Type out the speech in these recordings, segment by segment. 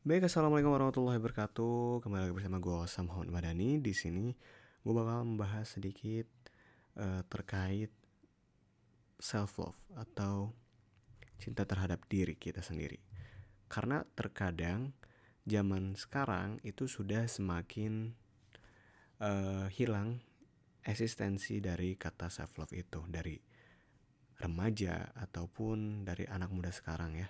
Baik, assalamualaikum warahmatullahi wabarakatuh. Kembali lagi bersama gue Osam Muhammad Madani. Di sini gue bakal membahas sedikit terkait self love atau cinta terhadap diri kita sendiri. Karena terkadang zaman sekarang itu sudah semakin hilang eksistensi dari kata self love itu dari remaja ataupun dari anak muda sekarang ya.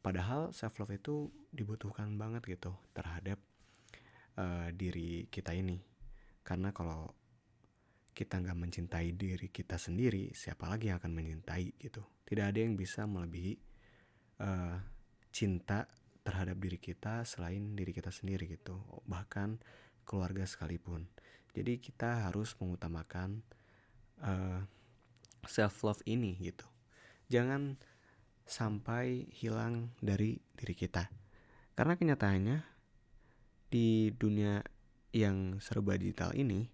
Padahal self love itu dibutuhkan banget gitu terhadap diri kita ini. Karena kalau kita nggak mencintai diri kita sendiri, siapa lagi yang akan mencintai gitu. Tidak ada yang bisa melebihi cinta terhadap diri kita selain diri kita sendiri gitu. Bahkan keluarga sekalipun. Jadi kita harus mengutamakan self love ini gitu. Jangan sampai hilang dari diri kita. Karena kenyataannya di dunia yang serba digital ini,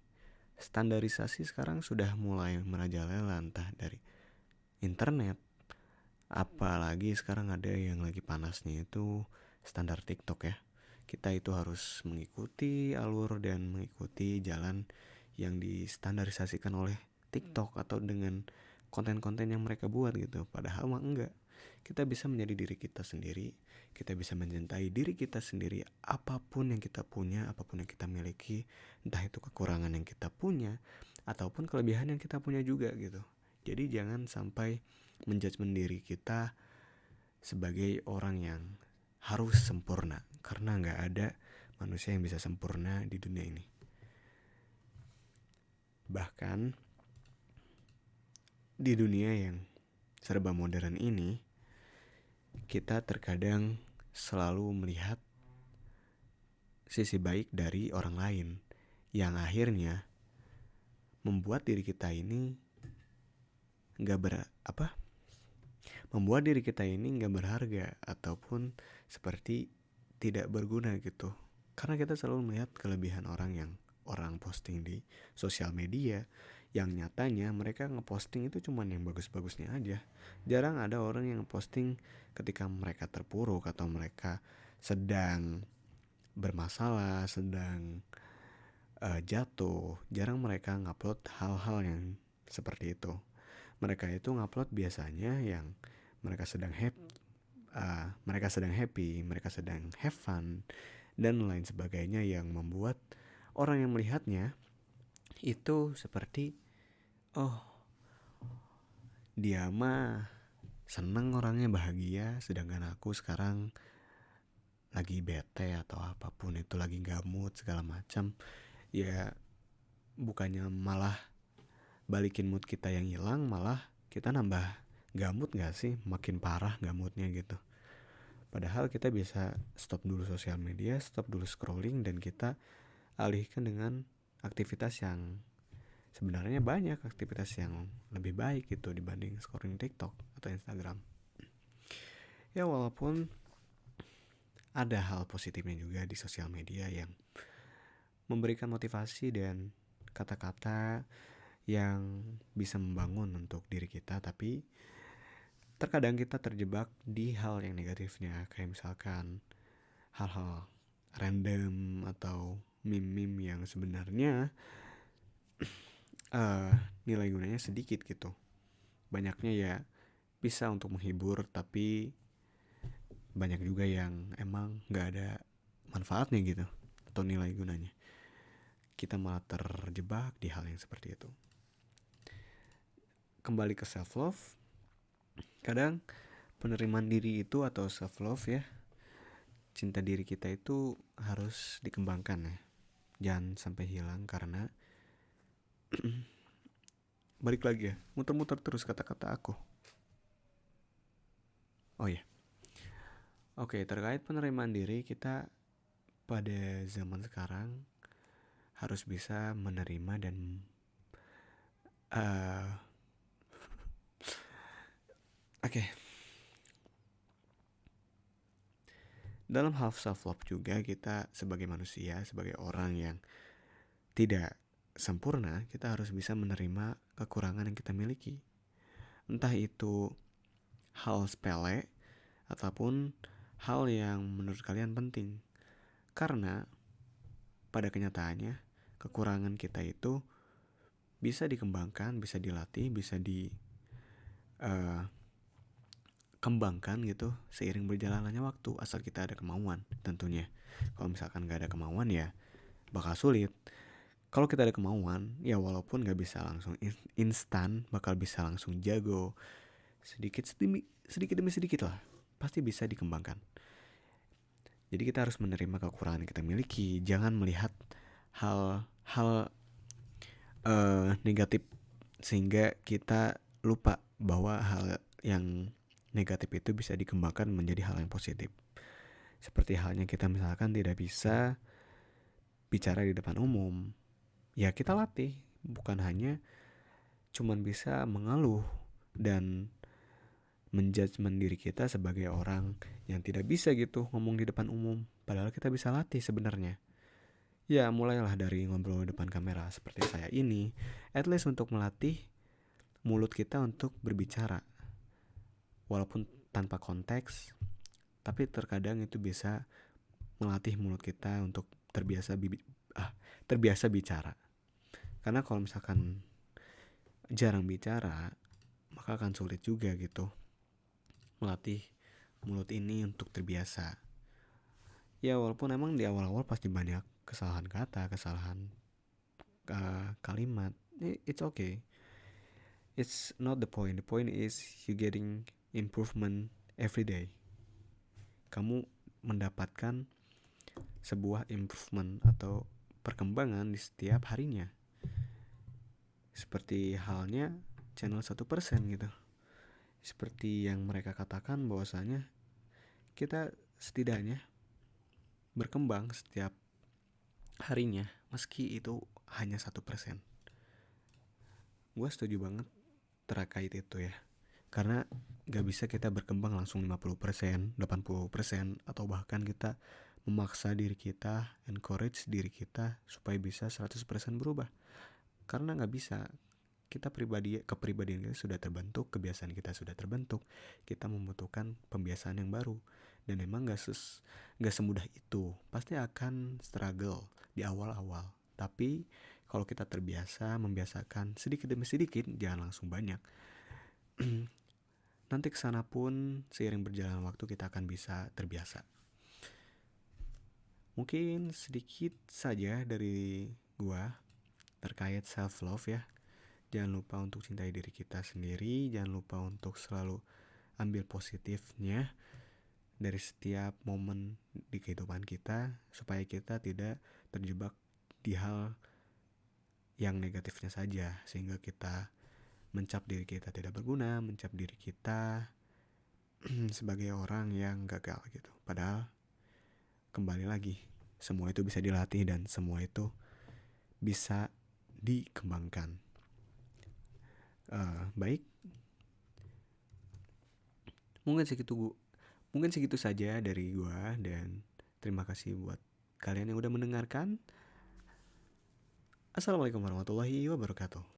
standarisasi sekarang sudah mulai merajalela, entah dari internet, apalagi sekarang ada yang lagi panasnya itu standar TikTok ya. Kita itu harus mengikuti alur dan mengikuti jalan yang distandarisasikan oleh TikTok atau dengan konten-konten yang mereka buat gitu. Padahal mah enggak. Kita bisa menjadi diri kita sendiri. Kita bisa mencintai diri kita sendiri. Apapun yang kita punya, apapun yang kita miliki, entah itu kekurangan yang kita punya ataupun kelebihan yang kita punya juga gitu. Jadi jangan sampai menjudgment diri kita sebagai orang yang harus sempurna, karena nggak ada manusia yang bisa sempurna di dunia ini. Bahkan di dunia yang serba modern ini, kita terkadang selalu melihat sisi baik dari orang lain yang akhirnya membuat diri kita ini membuat diri kita ini nggak berharga ataupun seperti tidak berguna gitu. Karena kita selalu melihat kelebihan orang yang orang posting di sosial media, yang nyatanya mereka ngeposting itu cuman yang bagus-bagusnya aja. Jarang ada orang yang posting ketika mereka terpuruk atau mereka sedang bermasalah, sedang jatuh. Jarang mereka ngupload hal-hal yang seperti itu. Mereka itu ngupload biasanya yang mereka sedang happy, mereka sedang have fun dan lain sebagainya, yang membuat orang yang melihatnya itu seperti, oh, dia mah seneng orangnya bahagia, sedangkan aku sekarang lagi bete atau apapun itu, lagi gamut segala macam. Ya bukannya malah balikin mood kita yang hilang, malah kita nambah gamut gak sih? Makin parah gamutnya gitu. Padahal kita bisa stop dulu sosial media, stop dulu scrolling, dan kita alihkan dengan aktivitas yang sebenarnya banyak aktivitas yang lebih baik gitu dibanding scrolling TikTok atau Instagram. Ya walaupun ada hal positifnya juga di sosial media yang memberikan motivasi dan kata-kata yang bisa membangun untuk diri kita, tapi terkadang kita terjebak di hal yang negatifnya, kayak misalkan hal-hal random atau meme-meme yang sebenarnya nilai gunanya sedikit gitu. Banyaknya ya bisa untuk menghibur, tapi banyak juga yang emang gak ada manfaatnya gitu atau nilai gunanya. Kita malah terjebak di hal yang seperti itu. Kembali ke self love, kadang penerimaan diri itu atau self love ya, cinta diri kita itu harus dikembangkan ya. Jangan sampai hilang, karena balik lagi ya, muter-muter terus kata-kata aku. Oh ya, oke, terkait penerimaan diri, kita pada zaman sekarang harus bisa menerima dan oke. Dalam hal self love juga, kita sebagai manusia, sebagai orang yang tidak sempurna, kita harus bisa menerima kekurangan yang kita miliki. Entah itu hal sepele ataupun hal yang menurut kalian penting. Karena pada kenyataannya kekurangan kita itu bisa dikembangkan, bisa dilatih, bisa dikembangkan gitu seiring berjalannya waktu, asal kita ada kemauan tentunya. Kalau misalkan gak ada kemauan ya bakal sulit. Kalau kita ada kemauan ya walaupun gak bisa langsung instan, bakal bisa langsung jago. Sedikit demi sedikit lah pasti bisa dikembangkan. Jadi kita harus menerima kekurangan yang kita miliki, jangan melihat hal-hal negatif sehingga kita lupa bahwa hal yang negatif itu bisa dikembangkan menjadi hal yang positif. Seperti halnya kita misalkan tidak bisa bicara di depan umum, ya kita latih, bukan hanya cuman bisa mengeluh dan menjudgment diri kita sebagai orang yang tidak bisa gitu ngomong di depan umum, padahal kita bisa latih sebenarnya. Ya mulailah dari ngobrol di depan kamera seperti saya ini, at least untuk melatih mulut kita untuk berbicara, walaupun tanpa konteks, tapi terkadang itu bisa melatih mulut kita untuk terbiasa bicara. Karena kalau misalkan jarang bicara, maka akan sulit juga gitu melatih mulut ini untuk terbiasa. Ya walaupun emang di awal-awal pasti banyak kesalahan kata, kesalahan kalimat, it's okay. It's not the point. The point is you getting improvement every day. Kamu mendapatkan sebuah improvement atau perkembangan di setiap harinya. Seperti halnya channel 1% gitu. Seperti yang mereka katakan bahwasanya kita setidaknya berkembang setiap harinya meski itu hanya 1%. Gue setuju banget terkait itu ya. Karena gak bisa kita berkembang langsung 50%, 80%, atau bahkan kita memaksa diri kita, encourage diri kita supaya bisa 100% berubah. Karena gak bisa. Kepribadian kita sudah terbentuk, kebiasaan kita sudah terbentuk. Kita membutuhkan pembiasaan yang baru. Dan emang gak semudah itu. Pasti akan struggle di awal-awal. Tapi kalau kita terbiasa membiasakan sedikit demi sedikit, jangan langsung banyak. Nanti kesana pun seiring berjalan waktu kita akan bisa terbiasa. Mungkin sedikit saja dari gua terkait self love ya. Jangan lupa untuk cintai diri kita sendiri. Jangan lupa untuk selalu ambil positifnya dari setiap momen di kehidupan kita, supaya kita tidak terjebak di hal yang negatifnya saja, sehingga kita mencap diri kita tidak berguna, mencap diri kita sebagai orang yang gagal gitu. Padahal kembali lagi, semua itu bisa dilatih dan semua itu bisa dikembangkan. Baik, mungkin segitu saja dari gua, dan terima kasih buat kalian yang udah mendengarkan. Assalamualaikum warahmatullahi wabarakatuh.